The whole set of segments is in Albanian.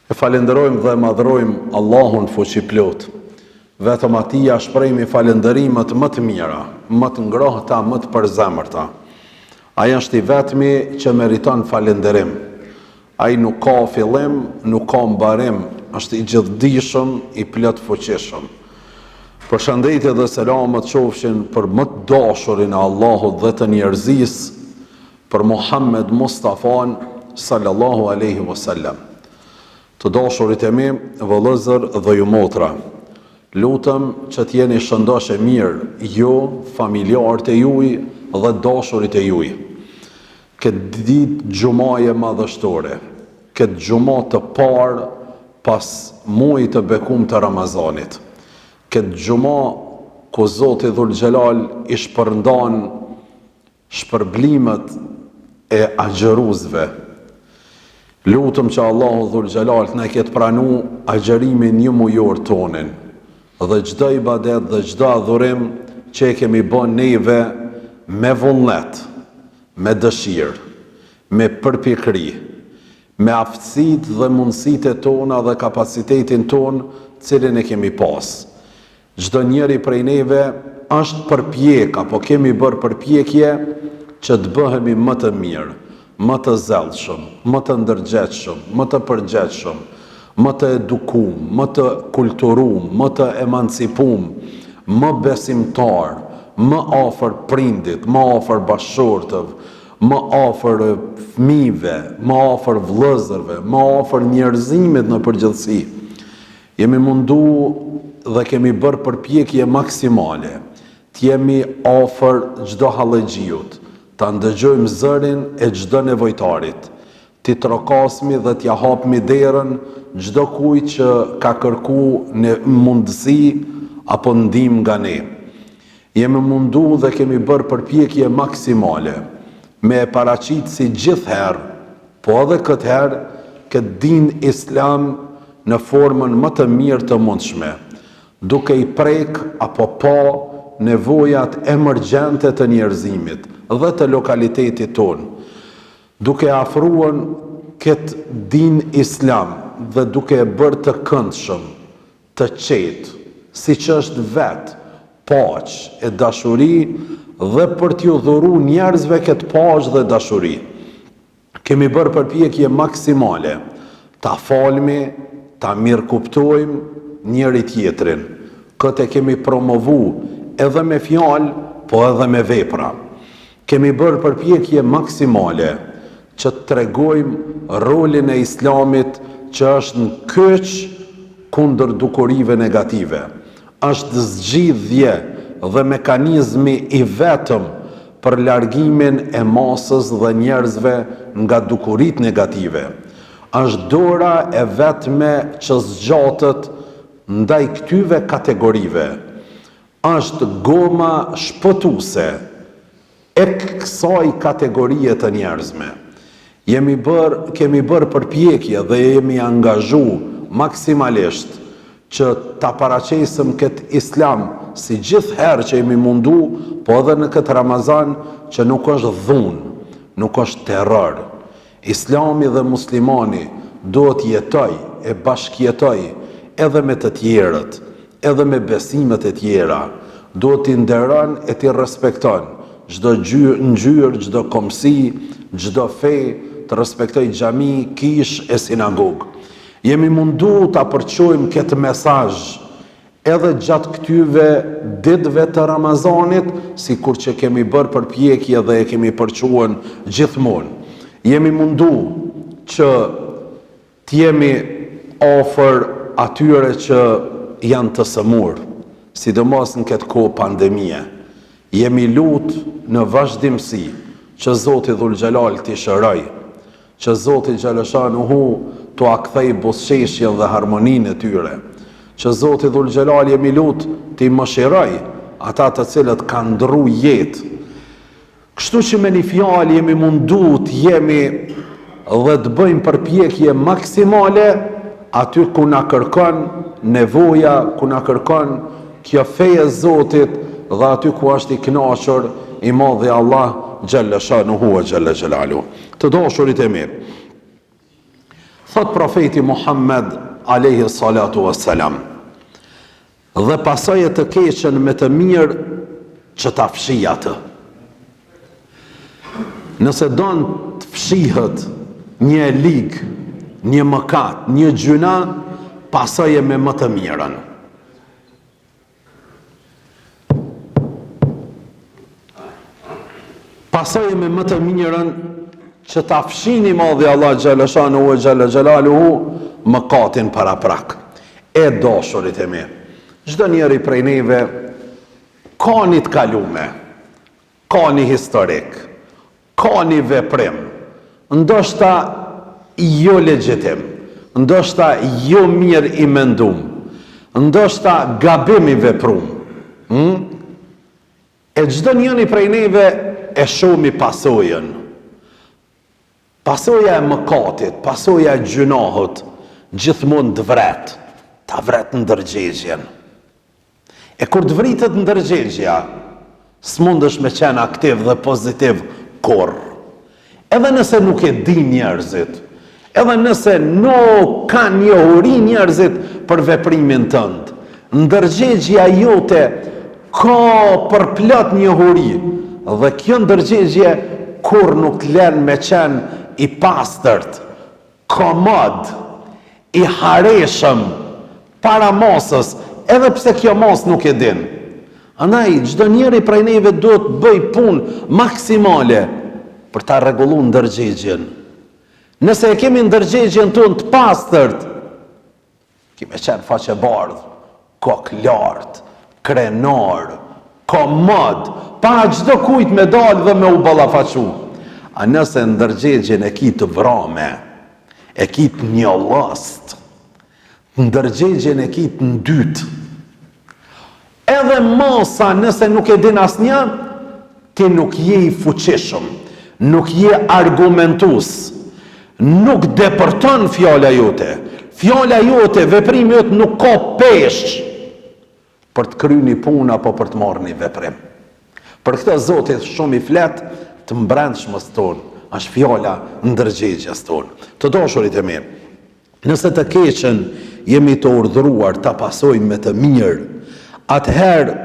E falenderojmë dhe madhrojmë Allahun fuqiplot. Vetëm atij ja shprehim falenderimet më të mira, më të ngrohta, më të përzemërta. Ai është i vetmi që meriton falenderim. Ai nuk ka fillim, nuk ka mbarim, është i gjithdijshëm, i plot fuqishëm. Përshëndetje dhe selamet qofshin për më të dashurin e Allahut dhe të njerëzisë, për Muhammed Mustafan sallallahu alaihi wasallam. Të dashurit e mi, vëllezër dhe ju motra, lutem që t'jeni shëndosh e mirë, ju, familjarët e juj dhe dashurit e juj. Këtë ditë gjumaje madhështore, këtë gjuma të parë pas muajit të bekum të Ramazanit, këtë gjuma ku Zoti Dhul Xhelal i shpërndan shpërblimet e agjëruzve. Lutëm që Allahu Dhul Xhelal të na ketë pranu agjërimin një mujor tonin, dhe çdo ibadet dhe çdo adhurim që e kemi bën neve me vullnet, me dëshirë, me përpjekëri, me aftësitë dhe mundësitë tona dhe kapacitetin ton, cilin e kemi pas. Çdo njeri prej neve është përpjek apo kemi bërë përpjekje që të bëhemi më të mirë, më të zellshëm, më të ndërgjegjshëm, më të përgjegjshëm, më të edukum, më të kulturum, më të emancipum, më besimtar, më afër prindit, më afër bashkëshortëve, më afër fëmijëve, më afër vëllezërve, më afër njerëzimit në përgjithësi. Jemi mundu dhe kemi bërë përpjekje maksimale, t'jemi afër çdo hallëxhiut, ta ndëgjojmë zërin e çdo nevojtarit, t'i trokasmi dhe t'ja hapmi derën çdo kujt që ka kërku në mundësi apo ndihmë nga ne. Jemi mundu dhe kemi bërë përpjekje maksimale, me e paraqitë si gjithherë, po edhe këtë herë, këtë din islam në formën më të mirë të mundshme, duke i prek apo pa nevojat emergjente të njerëzimit dhe të lokalitetit tonë, duke afruan këtë din islam dhe duke e bërë të këndshëm, të qetë, si që është vetë, paqë e dashuri dhe për t'ju dhuru njerëzve këtë paqë dhe dashuri. Kemi bërë përpjekje maksimale, ta falmi, ta mirë kuptojmë njëri tjetrin. Këtë e kemi promovu edhe me fjalë, po edhe me vepra. Kemi bërë përpjekje maksimale që të tregojmë rolin e islamit që është në kyç kundër dukurive negative. Është zgjidhje dhe mekanizmi i vetëm për largimin e masës dhe njerëzve nga dukurit negative. Është dora e vetme që zgjatët ndaj këtyve kategorive. Është goma shpëtuese e kësaj kategorie të njerëzme. Kemi bërë përpjekje dhe jemi angazhu maksimalisht që ta paraqesim këtë islam si gjithherë që jemi mundu, po edhe në këtë Ramazan që nuk është dhunë, nuk është terror. Islami dhe muslimani duhet jetoj e bashkjetoj edhe me të tjerët, edhe me besimet e tjera, duhet t'i nderon e t'i respekton çdo ngjyrë, çdo komsi, çdo fe, të respektoj xhami, kish e sinagogë. Jemi mundu ta përçojmë këtë mesazh edhe gjatë këtyve ditëve të Ramazanit, sikur që kemi bërë përpjekje dhe e kemi përçuar gjithmonë. Jemi mundu që t'jemi afër atyre që janë të sëmur, sidomos në këtë kohë pandemie. Jemi lutë në vazhdimsi që Zoti Dhul Xhelal t'i shëroj, që Zoti Xhaleshanuhu t'u akthej buzëqeshjen dhe harmoninë e tyre, që Zoti Dhul Xhelal jemi lutë t'i mëshiroj ata të cilët kanë ndru jetë. Kështu që me një fjalë jemi mundu t'jemi dhe të bëjmë përpjekje maksimale aty ku na kërkon nevoja, ku na kërkon kjo feje Zotit dhe aty ku është i kënaqur i madhi Allah Xhaleshanuhu wa Xhalla Xhelalu. Të dashurit e mi, Thot profeti Muhammed alayhi salatu wassalam, dhe pasaj e të keqen me të mirë që ta fshi atë. Nëse don të fshihet një lig, një mëkat, një gjuna, pasaj e me më të mirën. Pasaj e me më të mirën që ta fshini madhi Allah Gjaleshanu e Gjalaluhu mëkatin para prak. E dashurit e mi, çdo njeri prej neve ka një të kalume, ka një historik, ka një veprim, ndoshta jo legjitim, ndoshta jo mirë i mendum, ndoshta gabim i veprum. E çdo njeri prej neve e shohmi pasojën. Pasoja e mëkatit, pasoja e gjunahut, gjithmonë të vret, ta vret ndërgjegjen. E kur të vritet ndërgjegja, s'mundesh me qenë aktiv dhe pozitiv kur. Edhe nëse nuk e di njerëzit, edhe nëse nuk ka njohuri njerëzit për veprimin tënd, ndërgjegja jote ka përplot njohuri, dhe kjo ndërgjegje kur nuk lën me qenë i pastërt, komod, i hareshëm, para mosës, edhe pse kjo mos nuk e din. Andaj, çdo njeri prej neve duhet bëj punë maksimale për ta rregulluar ndërgjegjen. Nëse e kemi ndërgjegjen tonë të pastërt, kemi qenë faqebardh, kokë lart, krenar, komod, pa çdo kujt me dalë dhe me u ballafaqu. A nëse ndërgjegjen e ki të vrame, e ki të një last, ndërgjegjen e ki të ndyt, edhe masa nëse nuk e din asnjë, ti nuk je i fuqishëm, nuk je argumentus, nuk depërton fjala jote. Fjala jote, veprimi jote nuk ka pesh për të kryer një punë apo për të marrë një veprim. Për këtë Zoti shumë i flet të mbrendshmës tonë, është fjala ndërgjegjes tonë. Të dashurit e mi, nëse të keqen jemi të urdhëruar ta pasojmë me të mirë, atëherë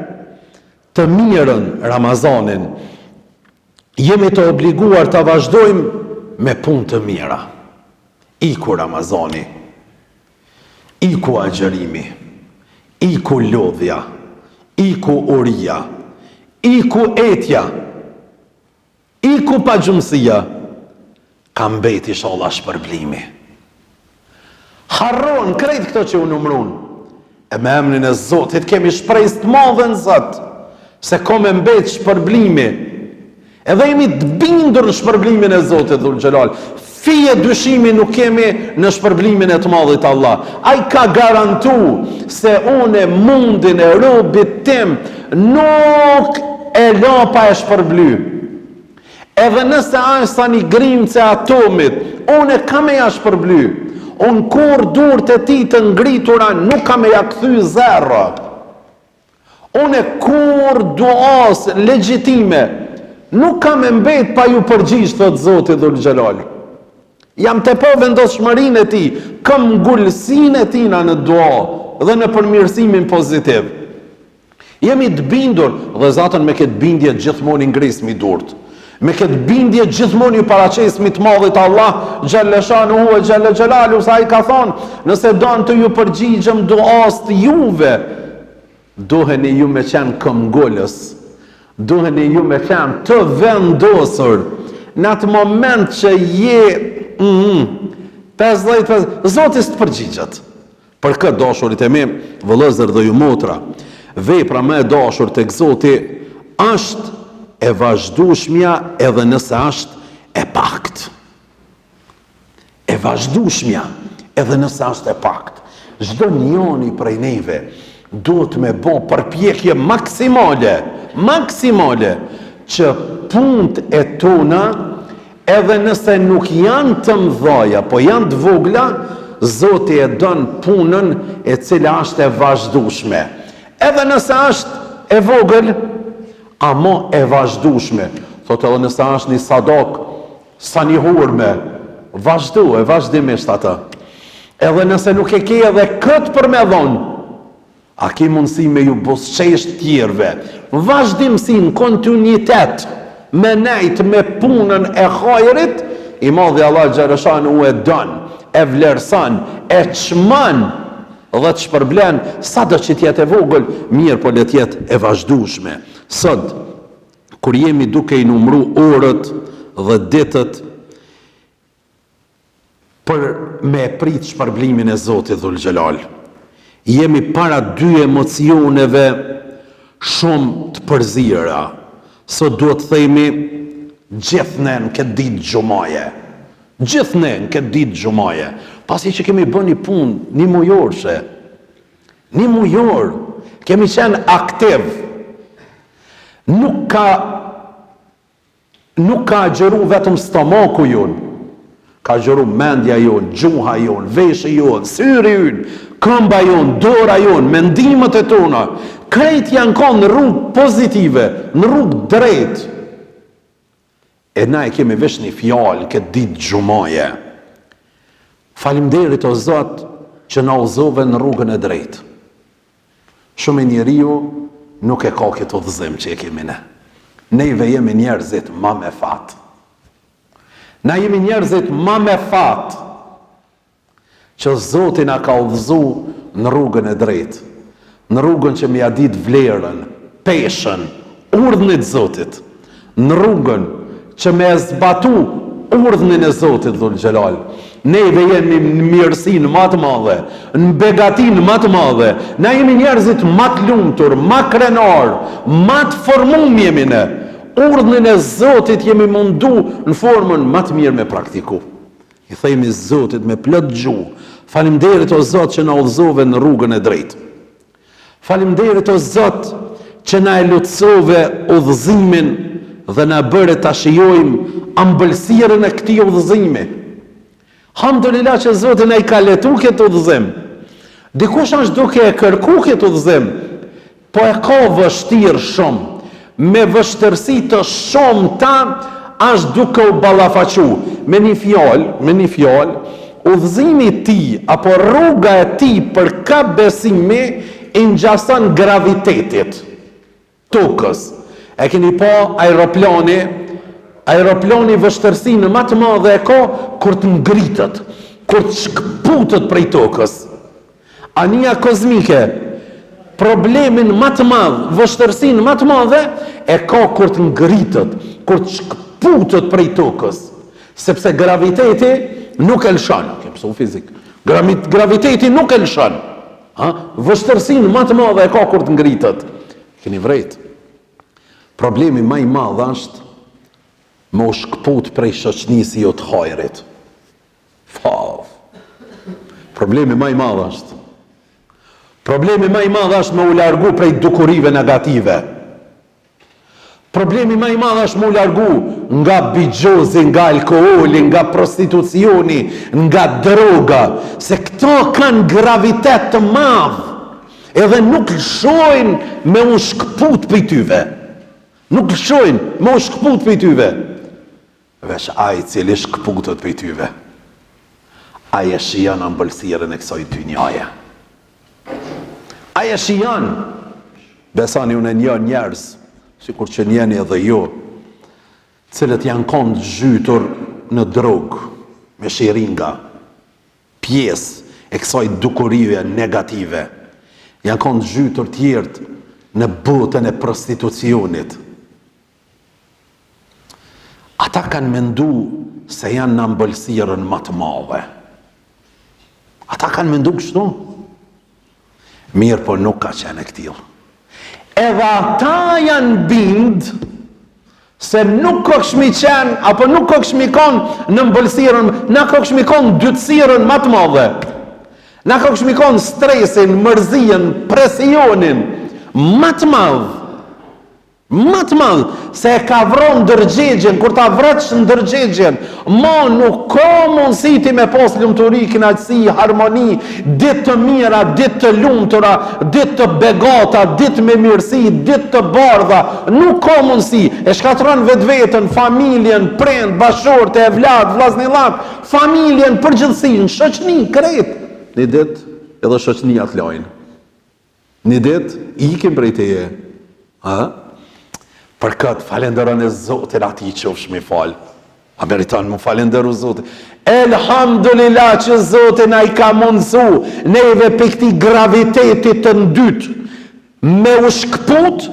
të mirën Ramazanin jemi të obliguar ta vazhdojmë me punë të mira. Iku Ramazani, iku agjërimi, iku lodhja, iku uria, iku etja, iku pagjumësia, ka mbet inshallah shpërblimi. Harron krejt këto që u numrun, e me emrin e Zotit kemi shpresë të madhe në Zot, se ka me mbet shpërblimi, edhe jemi të bindur në shpërblimin e Zotit dhul xhelal. Fije dyshimi nuk kemi në shpërblimin e të madhit Allah. Ai ka garantu se une mundin e robit tim nuk e la pa e shpërbly. Edhe nëse është sa një grimce atomit, unë kam e ja shpërbly. Unë kur dur të ti të ngritura nuk kam e ja kthy zero. Unë kur duas legjitime nuk kam e mbet pa ju përgjigj, thot Zoti dhul xhelal. Jam të po vendosshmërinë e ti, kam ngulësinë e tina në dua dhe në përmirësimin pozitiv. Jemi të bindur dhe zatën me këtë bindje gjithmonë i ngrismi durt. Me këtë bindje gjithmonë ju paraqesmi të madhit Allah Gjalleshanu e Gjallexhelalu, sa i ka thonë, nëse donë të ju përgjigjëm duas të juve, duheni ju me qenë këmbgulës, duheni ju me qenë të vendosur, në atë moment që je 50, Zotis të përgjigjet. Për këtë dashurit e mi, vëllezër dhe ju motra, vepra më e dashur tek Zoti është e vazhdueshmja edhe nëse është e pakt. E vazhdueshmja edhe nëse është e pakt. Çdo njeri prej neve duhet me bë përpjekje maksimale që punët e tona, edhe nëse nuk janë të mëdha, po janë të vogla, Zoti e don punën e cila është e vazhdueshme. Edhe nëse është e vogël, ama e vazhdueshme. Thotë edhe nëse është një sadak, sa një hurme, vazhdimisht atë. Edhe nëse nuk e ke edhe këtë për me dhonë, a ke mundësi me ju bosqesht tjerve, vazhdimësin, kontinuitet, me nejt, me punën e hajrit, i madhi Allah Gjereshanu u e dënë, e vlerësan, e çman dhe të shpërblen, sa do që tjetë e vogël, mirë po le tjetë e vazhdueshme. Sot, kur jemi duke i numru orët dhe ditët, për me prit shpërblimin e Zotit Dhul Gjelal, jemi para dy emocioneve shumë të përzira. Sot duhet themi, gjithne në këtë ditë gjumaje. Gjithne në këtë ditë gjumaje. Pasi që kemi bën një punë, një mujorëshe. Një mujor. Kemi qenë aktiv. Nuk ka gjëru vetëm stomaku jonë. Ka gjëru mendja jonë, gjuha jonë, veshë jonë, syri jonë, këmba jonë, dora jonë, mendimet e tona. Krejt janë konë në rrugë pozitive, në rrugë drejtë. E na e kemi vesh një fjalë këtë ditë gjumaje. Faleminderit o Zot që na udhëzove në rrugën e drejtë. Shumë njeriu nuk e ka këtë udhëzim që e kemi ne. Neve jemi njerëzit ma me fat. Na jemi njerëzit ma me fat që Zoti na ka udhëzu në rrugën e drejtë. Në rrugën që mi a dit vlerën, peshën, urdhnit Zotit. Në rrugën që me zbatu urdhnin e Zotit Dhul Gjelal. Neve jemi në mirësinë më të madhe, në begatinë më të madhe. Na jemi njerëzit më të lumtur, më krenar, më të formum jemi ne. Urdhnin e Zotit jemi mundu në formën më të mirë me praktiku. I themi Zotit me plot gjuhë, faleminderit o Zot që na udhëzove në rrugën e drejtë. Faleminderit o Zot që na e lutsove udhëzimin dhe na bëre ta shijojmë ambëlsirën e këtij udhëzimi. Alhamdulillah që Zoti na i ka letu këtë udhëzim. Dikush është duke e kërku këtë udhëzim, po e ka vështirë shumë, me vështërsi të shumta është duke u ballafaqu. Me një fjalë, udhëzimi i tij apo rruga e tij për ka besimi i ngjason gravitetit tokës. E keni pa aeroplani vështërsinë më të madhe e ka kur të ngritet, kur të shkputet prej tokës. Anija kozmike, problemin më të madh, vështërsinë më të madhe e ka kur të ngritet, kur të shkputet prej tokës. Sepse graviteti nuk e lëshon, ke mësu fizik. Graviteti nuk e lëshon. Vështërsinë më të madhe e ka kur të ngritet. Keni vrejt. Problemi më i madh është me u shkput prej shoqënisë jo të hajrit. Problemi më i madh është. Problemi më i madh është me u largu prej dukurive negative. Problemi më i madh është me u largu nga bigjozi, nga alkooli, nga prostitucioni, nga droga, se këto kanë gravitet të madh, edhe nuk lëshojnë me u shkput prej tyve. Nuk lëshojnë me u shkput për tyve. Vesh ai cili shkputet për tyve, ai e shijon ambëlsirën e kësaj dynjaje. Ai e shijon. Besani unë një njerëz, sikur që njeni edhe ju, cilët janë konë zhytur në drogë, me shiringa, pjesë e kësaj dukurive negative, janë konë zhytur tjertë në botën e prostitucionit. Ata kanë mendu se janë në ambëlsirën më të madhe. Ata kanë mendu kështu. Mirë po nuk ka qenë e këtil. Edhe ata janë bind se nuk ka këshmi qenë, apo nuk ka këshmi konë në ambëlsirën, na ka këshmi konë dytësirën më të madhe. Na ka këshmi konë stresin, mërzien, presionin më të madhe. Më të madh, se e ka vronë ndërgjegjen, kur ta vretsh ndërgjegjen, ma nuk ka mundësi ti me pas lumturi, kënaqësi, harmoni, ditë të mira, ditë të lumtura, ditë të begata, ditë me mirësi, ditë të bardha, nuk ka mundësi. E shkatron vetveten, familjen, prind, bashortë, evlat, vllaznillat, familjen përgjithësi, në shoqni, krejt. një ditë edhe shoqënia të lajnë. Një ditë ikim prej teje. Për këtë falenderën e Zotin ati i qofsh me falë. A meriton mu falenderu Zotin. Elhamdulillah që Zotin a i ka mundësu neve për këti gravitetit të ndytë me u shkput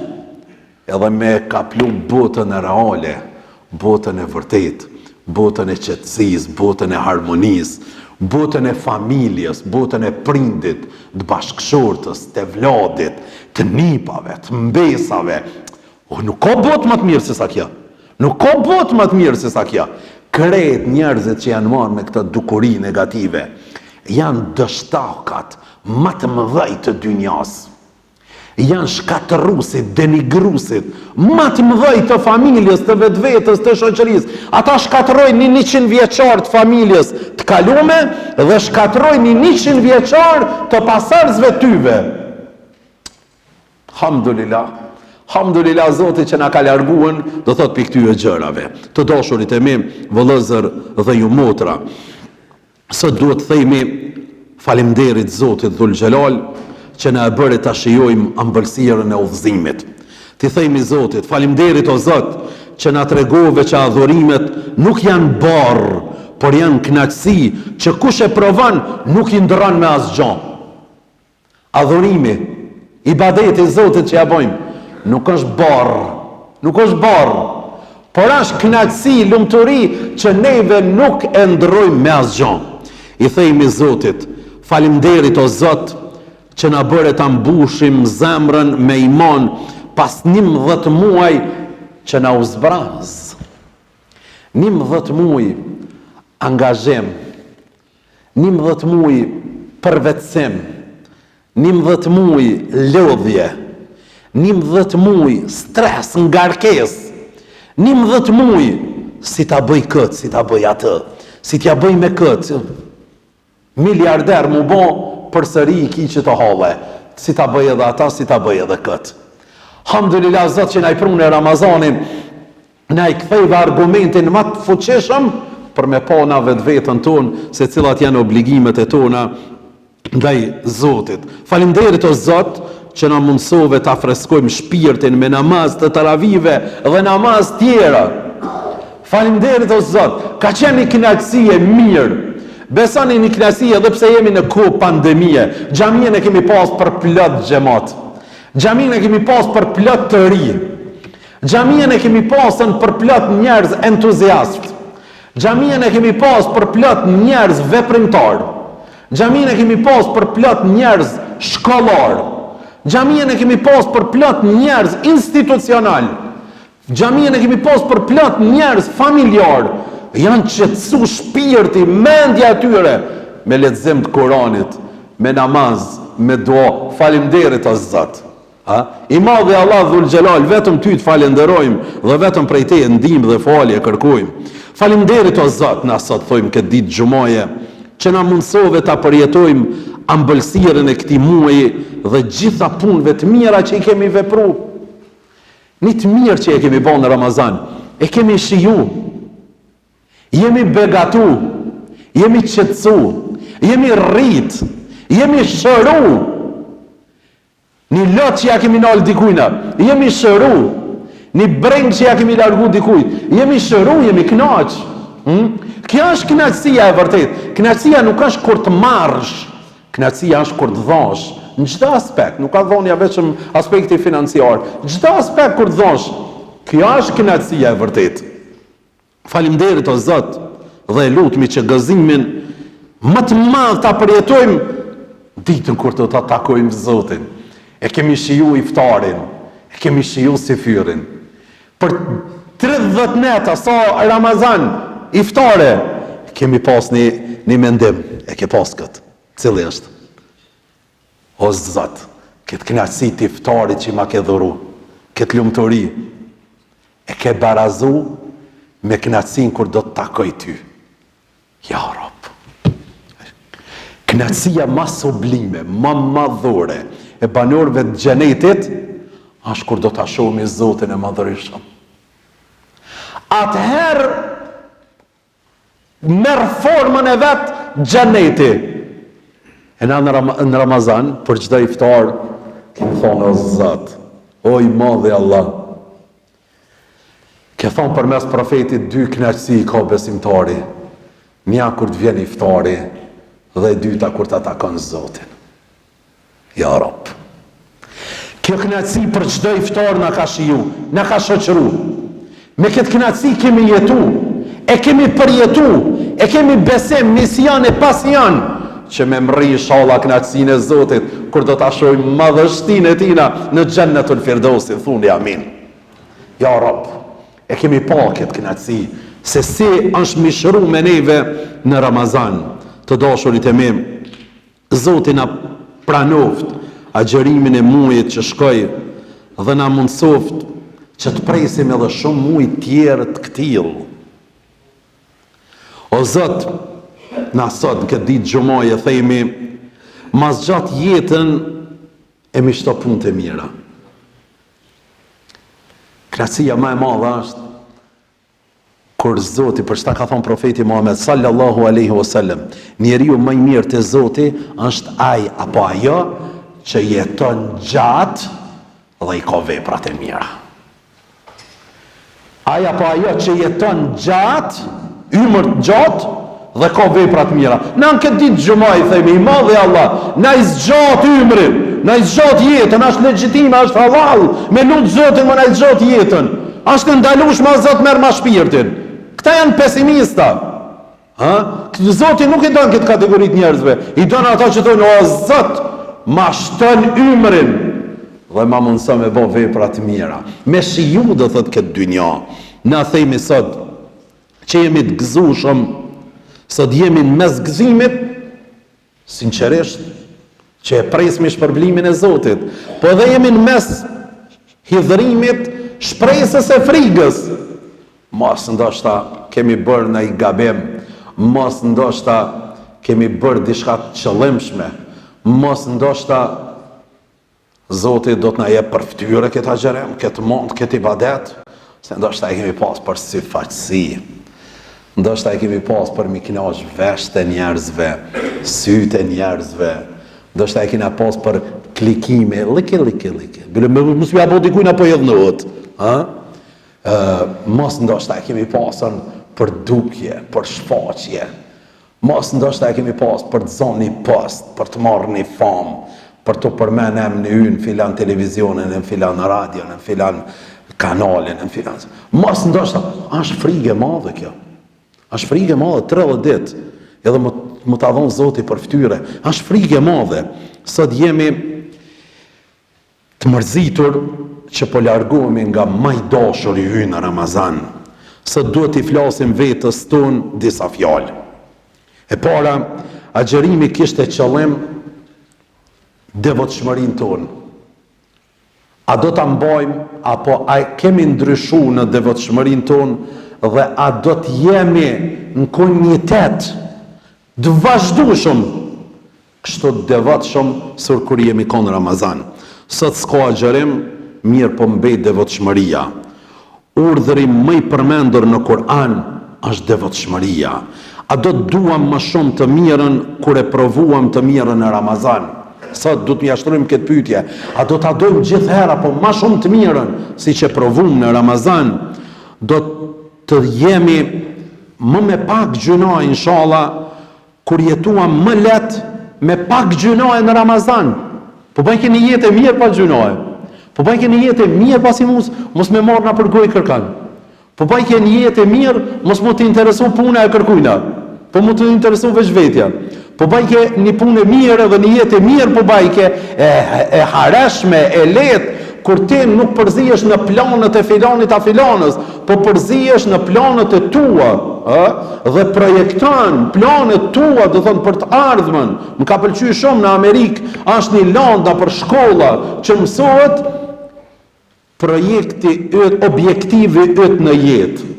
edhe me kaplu botën e reale, botën e vërtet, botën e qetësis, botën e harmonis, botën e familjes, botën e prindit, të bashkëshortës, të vladit, të nipave, të mbesave. Nuk ka botë më të mirë se sa kja. Nuk ka botë më të mirë se sa kja. Krejt njerëzit që janë marrë me këtë dukuri negative, janë dështakat më të mëdhej të dynjas. Janë shkatërusit, denigrusit, më të mëdhej të familjes, të vetvetes, të shoqërisë. Ata shkatërojnë një 100 vjeçar të familjes të kalume dhe shkatërojnë një 100 vjeçar të pasardhësve tyve. Alhamdulillah Zoti që na ka larguar, do thot për këtyre gjërave. Të dashurit e mi, vëllezër dhe ju motra, sot duhet themi faleminderit Zotit Dhul Xhelal që na e bëri ta shijojmë ëmbëlsirën e udhëzimit. Ti themi Zotit, faleminderit o Zot që na tregove që adhurimet nuk janë barr, por janë kënaqësi që kush e provon nuk i ndron me asgjë. Adhurimi, ibadeti i Zotit që ja bëjmë, nuk është barr, por është kënaqësi, lumturi që neve nuk e ndrojmë me asgjë. I themi Zotit, faleminderit o Zot që na bëre ta mbushim zemrën me iman pas 11 muaj që na u zbraz. 11 muaj angazhim, 11 muaj përvetësim, 11 muaj lodhje, 11 muaj stres, ngarkesë, 11 muaj si ta bëj këtë, si ta bëj atë, si t'ja bëj me këtë. Miliarder mu bo përsëri i ki që të halle, si ta bëj edhe ata, si ta bëj edhe këtë. Alhamdulillah Zot që na i prunë e Ramazanin, na i kthejve argumentin më të fuqishëm për me pa na vetën tonë se cilat janë obligimet e tona ndaj Zotit. Faleminderit o Zot që na mundsove ta freskojmë shpirtin me namaz të taravive dhe namaz tjera. Faleminderit o Zot, ka qenë një kënaqësi e mirë. Besoni një kënaqësi edhe pse jemi në kohë pandemie. Xhamin e kemi pas për plot xhamat. Xhamin e kemi pas për plot të ri. Xhamin e kemi pasën për plot njerëz entuziastë. Xhamin e kemi pas për plot njerëz veprimtar. Xhamin e kemi pas për plot njerëz shkollar. Xhamin e kemi pas për plot njerëz institucional. Xhamin e kemi pas për plot njerëz familjar. Janë qetësu shpirti, mendja atyre me lexim të Kuranit, me namaz, me dua. Faleminderit o Zot. I madhi Allah Dhul Xhelal, vetëm ty të falenderojmë dhe vetëm prej teje ndihmë dhe falje kërkojmë. Faleminderit o Zot, na sot thojmë këtë ditë xumaje, që na mundsove ta përjetojmë ëmbëlsirën e këtij muaji dhe gjitha punëve të mira që i kemi vepruar. Një të mirë që e kemi bërë në Ramazan, e kemi shiju. Jemi begatu, jemi qetësu, jemi rrit, jemi shëru. Një lot që ja kemi nalë dikujna, jemi shëru. Një breng që ja kemi largu dikujt, jemi shëru, jemi knaq. Kjo është knaqësia e vërtet. Knaqësia nuk është kur të marrësh, knaqësia është kur të dhash. Në çdo aspekt, nuk ka dhënia vetëm aspekti financiar. Çdo aspekt kur të dhash, kjo është knaqësia e vërtet. Faleminderit o Zot dhe lutemi që gëzimin më të madh ta përjetojmë ditën kur do ta takojmë Zotin. E kemi shiju iftarin, e kemi shiju sifyrin. Për 30 neta sa Ramazan iftare, kemi pas një mendim, e ke pas këtë. Cili është? O Zot, këtë kënaqësi të iftarit që ma ke dhuru, këtë lumturi, e ke barazu me kënaqësinë kur do të takoj ty. Ja Rab. Kënaqësia më sublime, më madhore e banorëve të xhenetit është kur do ta shohim Zotin e Madhërisëm. Atëherë merr formën e vet xheneti. E na në Ramazan, për çdo iftar, kemi thonë o Zot, o i madhi Allah. Ke thonë përmes profetit dy kënaqësi ka besimtari. Nja kur të vjen iftari dhe e dyta kur ta takon Zotin. Ja Rab. Kjo kënaqësi për çdo iftar na ka shiju, na ka shoqëru. Me këtë kënaqësi kemi jetu, e kemi përjetu, e kemi besim, nision e pasion, që me mri inshallah kënaqësinë e Zotit, kur do ta shohim madhështinë e tina në Xhennetul Firdausi, thuni amin. Ja Rab, e kemi pa këtë kënaqësi, se si është mishru me neve në Ramazan. Të dashurit e mi, Zoti na pranoft agjerimin e muajit që shkoi dhe na mundsoft që të presim edhe shumë muaj tjerë të këtill. O Zot, na sot në këtë ditë xhumaje themi, mas gjatë jetën e mi shto punë të mira. Kënaqësia më e madhe është kur Zoti, për çka ka thënë profeti Muhammed sallallahu alaihi wasallam, njeriu më i mirë te Zoti është ai apo ajo që jeton gjatë dhe i ka veprat e mira. Ai apo ajo që jeton gjatë, ymër gjatë dhe ka veprat mira. Na në këtë ditë xhumaj themi, i madhi Allah, na i zgjat ymrin, na i zgjat jetën, është legjitime, është halal, me lut Zotin më na i zgjat jetën. Është ndalueshme Zot merr ma shpirtin. Këta janë pesimista. Zoti nuk i don këtë kategoritë njerëzve. I don ata që thonë, o Zot, ma shton ymrin dhe ma mundso me bë vepra të mira. Me shiju do thot këtë dynja. Na themi sot që jemi të gëzueshëm, sot jemi në mes gëzimit, sinqerisht, që e presim shpërblimin e Zotit, po dhe jemi në mes hidhërimit, shpresës e frigës. Mos ndoshta kemi bërë në i gabim, mos ndoshta kemi bërë diçka të qëllimshme, mos ndoshta Zoti do të na jep për fytyrë këtë agjerim, këtë mund, këtë ibadet, se ndoshta e kemi pas për syfaqësi, ndoshta e kemi pas për mi kënaq vesht e njerëzve, sytë e njerëzve, ndoshta e kemi pas për klikime, like. Mos më apo dikujt apo jedh në hut, mos ndoshta e kemi pasën për dukje, për shfaqje, mos ndoshta e kemi pas për të zonë një post, për të marrë një famë, për të përmenë emrin e ynë, filan televizionin, në filan radio, në filan kanalin, në filan. Mos ndoshta, është frikë e madhe kjo. Është frikë e madhe 30 ditë, edhe më ta dhon Zoti për fytyrë. Është frikë e madhe. Sot jemi të mërzitur që po largohemi nga më i dashuri ynë në Ramazan. Sot duhet i flasim vetës tonë disa fjalë. E para, agjerimi kishte qëllim devotshmërinë tonë. A do ta mbajmë apo a kemi ndryshu në devotshmërinë tonë dhe a do të jemi në konjitet të vazhdueshëm kështu devotshëm sur kur jemi kon Ramazan. Sot s'ka agjerim, mirë po mbet devotshmëria. Urdhri më i përmendur në Kur'an është devotshmëria. A do të duam më shumë të mirën kur e provuam të mirën në Ramazan? Sot do të mjashtrojmë këtë pyetje. A do ta dojmë gjithherë apo më shumë të mirën siç e provum në Ramazan? Do të jemi më me pak gjunoj inshallah kur jetuam më lehtë me pak gjunoj në Ramazan. Po bëjmë një jetë e mirë pa gjunoj. Po bëjmë një jetë e mirë pasi mos më marrna për gojë kërkan. Po bëjmë një jetë e mirë, mos më të intereson puna e kërkujna. Po më të intereson veç vetja. Po bajke një punë e mirë dhe një jetë e mirë, po bajke e hareshme, e letë, kur ti nuk përzihesh në planet e filanit a filanës, po përzihesh në planet e tua, dhe projekton planet tua, do thënë për të ardhmen. Më ka pëlqyer shumë në Amerikë, është një landa për shkolla që mësohet projekti yt, objektivi yt në jetë.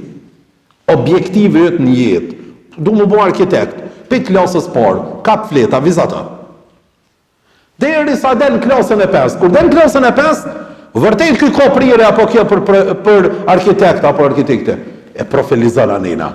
Objektivi yt në jetë. Du më bo arkitekt. Për klasës parë, kap fleta, vizata. Deri sa del në klasën e 5. Kur del në klasën e 5, vërtet kjo ka prire apo kjo për arkitekt apo arkitekte. E profilizon anina.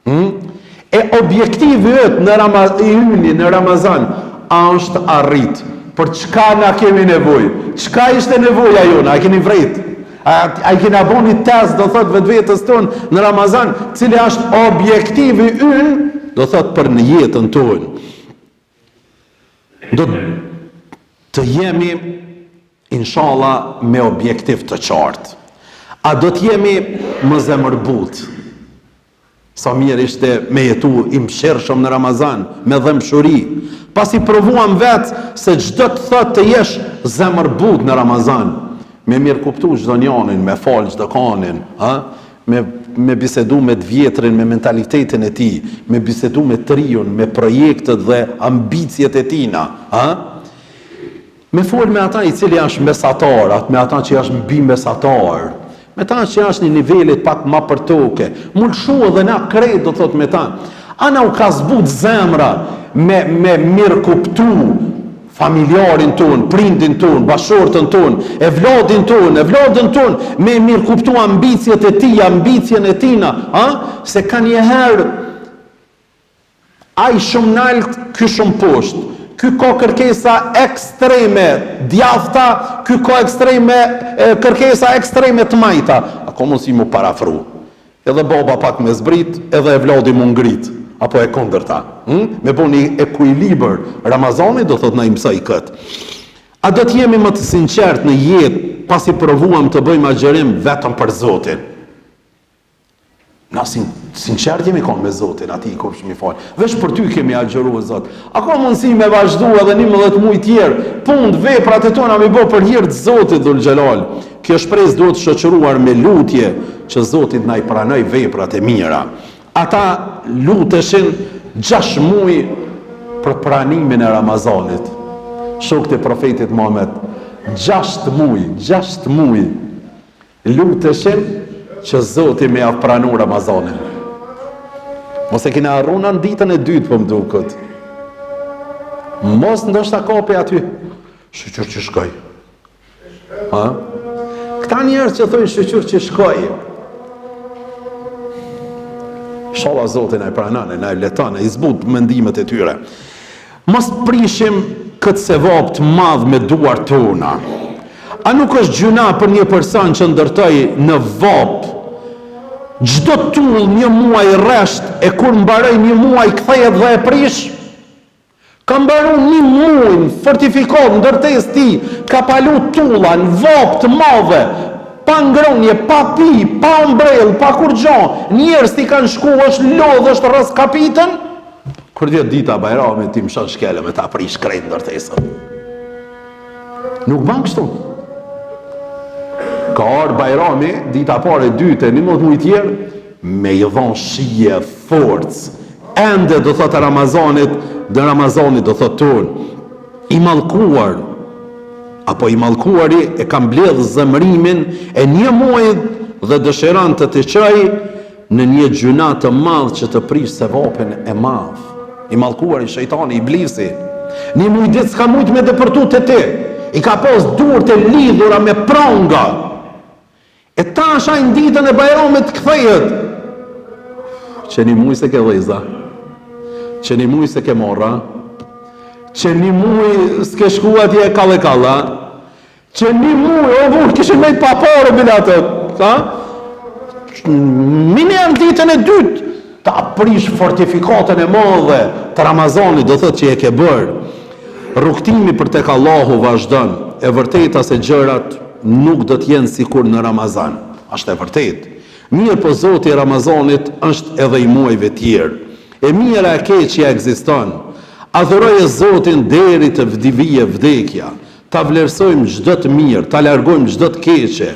E objektivi yt në Ramazan është arrit. Për çka na kemi nevojë? Çka ishte nevoja jona? A keni vret? A kena bo një test, do thot vetvetes tonë në Ramazan, cili është objektivi ynë, do thot për në jetën tonë. Do të jemi, inshallah, me objektiv të qartë. A do të jemi më zemërbut? Sa mirë ishte me jetu i mëshirshëm në Ramazan, me dëmshuri. Pas i provuam vetë se çdo të thot të jesh zemërbut në Ramazan, me mirë kuptu çdo njanin, me falë çdo kanin, me bisedu me të vjetrin, me mentalitetin e tij, me bisedu me triun, me projektet dhe ambicjet e tina, me folë me ata i cili është mesatar, me ata që është mbi mesatar, me ta që është një nivellit pak ma për toke, mulëshu edhe na krejt, do thot me ta. Ana u ka zbut zemra me mirë kuptu familjarin ton, prindin ton, bashortën ton, e vladin ton, me mirë kuptu ambicjet e ti, ambicjen e tina, se ka njëherë ai shumë nalt, ky shumë poshtë. Ky ka kërkesa ekstreme djathta, ky ka kërkesa ekstreme të majta. A ka mundësi mu parafru? Edhe baba pak me zbrit, edhe e vladi mu ngrit. Apo e kundërta. Me bo një ekuilibër. Ramazani do thot na i mësoj këtë. A do të jemi më të sinqert në jetë, pasi provuam të bëjmë agjerim vetëm për Zotin? Na sinqert jemi konë me Zotin, ati i kopsh mi falë. Vesh për ty kemi agjeru e Zot. A ka mundësi me vazhdu edhe 11 muaj tjerë, punë, veprat e tona mi bo për hirë të Zotit dhul Gjelal. Kjo shpresë do të shoqëruar me lutje që Zotit na i pranoj veprat e mira. Ata luteshin 6 muaj për pranimin e Ramazanit. Shokët e profetit Muhammed, 6 muaj luteshin që Zoti me javë pranu Ramazanin. Mos e kina arruna në ditën e dytë për më duket. Mos ndoshta kapi aty. Shqyqyr që shkoj. Këta njerës që thojnë shqyqyr që shkoj. Shala Zoti na i pranan, na i letan, na i zbut mendimet e tyre. Mos prishim këtë sevap të madh me duar tona. A nuk është gjuna për një person që ndërtoj në vap çdo tull një muaj rresht e kur mbaroj një muaj kthehet dhe e prish? Ka mbaru një muaj fortifikon ndërtes ti, ka palu tulla në vap të madhe, pa ngrënje, pa pi, pa ombrell, pa kur gjo, njerëz ti kanë shku, është lodh, është rrës kapitën, kur vjet dita Bajramit ti mshon shkele me ta prish krejt ndërtesën. Nuk ban kështu. Ka arë Bajrami, dita pare dyte, 11 muaj tjerë, me i dhon shije, forcë. Ende do thot Ramazanit, dhe Ramazanit do thot tonë, i mallkuar, apo i mallkuari e ka mbledh zemrimin e një muaj dhe dëshiron të të çoj në një gjuna të madh që të prish sevapin e madh. I mallkuari shejtani, iblisi. Një muaj ditë s'ka mujt me depërtu të ti. I ka pos durët e lidhura me pronga. E ta shajnë ditën e Bajramit këthejet. Që një muaj se ke dheza. Që një muaj se ke morra. Që një muaj s'ke shkua tje kalle kalla. Që një muaj, o vur, kishin me i papare bilatët. Mine janë ditën e dytë. Ta prish fortifikatën e madhe të Ramazanit, do thët që e ke bërë. Rrugtimi për tek Allahu vazhdon. E vërteta se gjërat nuk do të jenë sikur në Ramazan. Është e vërtet. Mirë po Zoti i Ramazanit është edhe i muajve tjerë. E mira e keqja ekziston. Adhuroje Zotin deri të vdivije vdekja. Ta vlerësojmë çdo të mirë, ta largojmë çdo të keqe.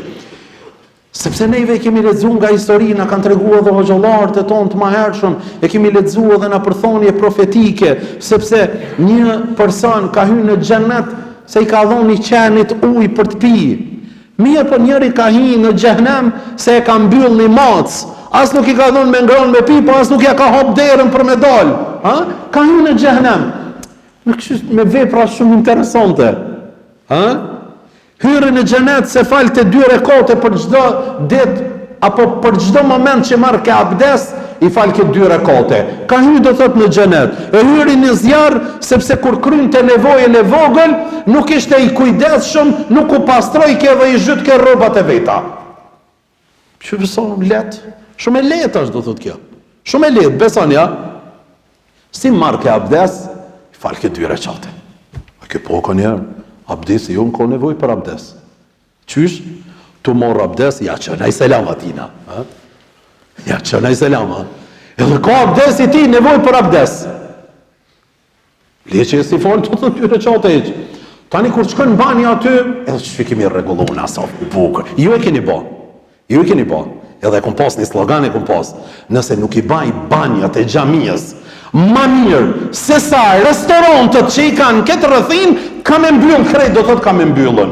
Sepse neve kemi lexuar nga historia, na kanë treguar edhe hoxhallarët e tonë të mëhershëm, e kemi lexuar edhe në përthonje profetike, sepse një person ka hyrë në xhenet se i ka dhënë qenit ujë për të pirë. Mirë po njëri ka hyrë në xhenem se e ka mbyll një mac. As nuk i ka dhënë me ngronë me pi, po as nuk ja ka hap derën për me dal. Ka hyrë në xhenem. Me vepra shumë interesante. Hyrë në xhenet se falte 2 rekate për çdo ditë apo për çdo moment që marr ke abdes, i fal këtë 2 rekate. Ka hyrë do thot në xhenet. E hyri në zjarr sepse kur krynte nevojën e vogël, nuk ishte i kujdesshëm, nuk u pastroi ke dhe i zhyt ke rrobat e veta. Që beson lehtë, shumë e lehtë është do thot kjo. Shumë e lehtë, beson ja. Si marrë ke abdes, i fal këtë 2 rekate. A kjo po ka njerë, abdesi jo në ka nevoj për abdes. Qysh? Tu morë abdes, ja që nëj selam atina. Ja që nëj selam. Edhe ka abdes i ti nevoj për abdes. Le që e si falë të 2 rekate e që. Tani kur qëkën bani aty, edhe që kemi regullu në asaf u bukër. Ju e keni ba. Ju e keni ba. Edhe e kom pas një slogan e kom pas. Nëse nuk i baj banjat e xhamisë ma mirë se sa restorantët që i kanë këtë rrëthin, ka me mbyllë krejt, do thot ka me mbyllën.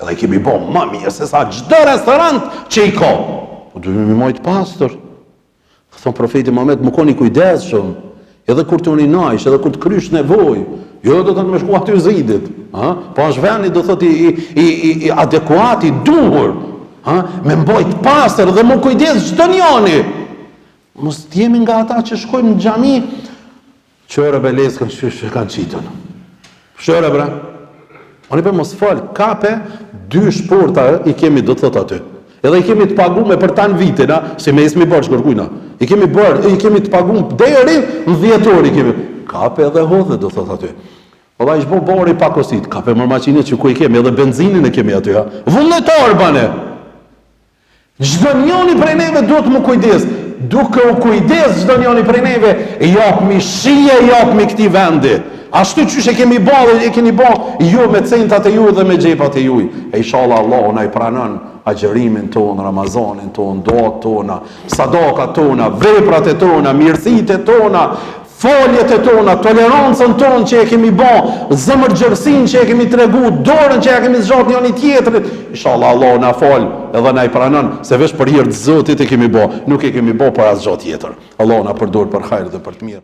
Edhe kemi bo ma mirë se sa çdo restorant që i ka. Po du me majtë pastor. Thonë profeti Muhammed, më koni kujdesshëm, edhe kur të urinajsh, edhe kur të krysh nevoj, jo do thot me shku aty zidit. Po është veni do thot i adekuat, i duhur, me mbajt pastër dhe më kujdes çdo njani. Mos t'jemi nga ata që shkojmë në xhami, qërë beles kanë qitën. Shërë bra. Oni për mos fal, kape, 2 shporta i kemi do të thot aty. Edhe i kemi të pagume për tanë vitin, si me ismi bërë shkërkujna. I kemi të pagume deri në 10 orë i kemi. Kape edhe hodhe do të thot aty. Ola ishbo bori pakosit, kape mërmaqinit që ku i kemi, edhe benzinin e kemi aty. Vullnetar bane. Çdo njoni prej neve duhet më kujdes. Duke u kujdes çdo njoni prej neve, japmi shije, japmi këtij vendi. Ashtu qysh e kemi bë dhe e keni bë ju me centat e ju dhe me xhepat e juj. E inshallah Allahu na i pranon agjërimin ton, Ramazanin ton, duat tona, sadakat tona, veprat e tona, mirësitë e tona, foljet e tona, tolerancën tonë që e kemi bë, zemërgjërsinë që e kemi tregu, dorën që e kemi zgjat njëri tjetrit. Inshallah Allah na fal edhe na i pranon se veç për hir të Zotit e kemi bë, nuk e kemi bë për asgjë tjetër. Allah na përdor për hajër dhe për të mirë.